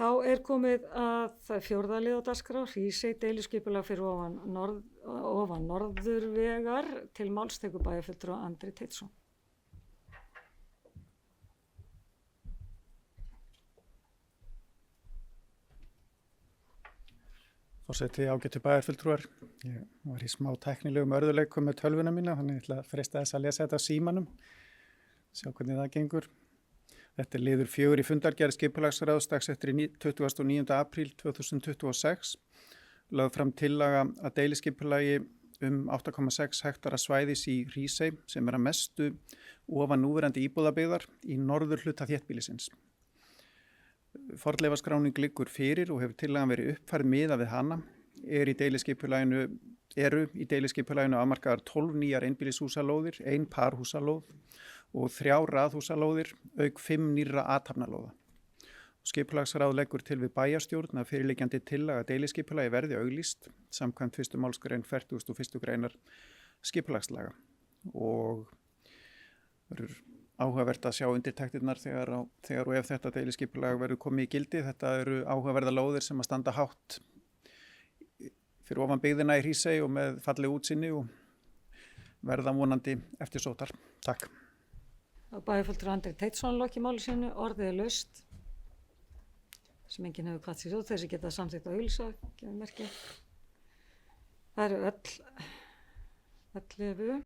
Þá komið að fjórða lið á dagskrá, Hrísey, deiliskipulag fyrir ofan Norðurvegar, til máls tekur bæjarfulltrúi Andri Teitsson. Forseti, ágætu bæjarfulltrúar. Ég var í smá tæknilegum örðuleikum með tölvuna mína, þannig ég ætla að freista þess að lesa þetta á símanum, sjá hvernig það gengur. Þetta liður 4 í fundargerð skipulagsráðs dagsettur 29. apríl 2026. Lögð fram tillaga að deiliskipulagi 8,6 hektara svæðis í Hrísey sem að mestu ofan núverandi íbúðabyggðar í norður hluta þéttbýlisins. Fornleifaskráning liggur fyrir og hefur tillagan verið uppfærð miðað við hana. Eru í deiliskipulaginu afmarkaðar 12 nýjar einbýlishúsalóðir, 1 parhúsalóð og 3 raðhúsalóðir, auk 5 nýrra athafnalóða. Skipulagsráð leggur til við bæjarstjórn að fyrirliggjandi tillaga deiliskipulagi verði auglýst samkvæmt 1. málsgrein 41. greinar skipulagslaga og verður áhugavert að sjá undirtektirnar þegar og ef þetta deiliskipulag verður komið í gildi. Þetta eru áhugaverða lóðir sem að standa hátt fyrir ofan byggðina í Hrísey og með fallegu útsýni og verða vonandi eftirsóttar. Takk. Bæjarfulltrúi Andri Teitsson lokið máli sínu, orðið laust sem enginn hefur kvatt sér út, þessi geta samþykkt að auglýsa, gefur merki. Það eru öll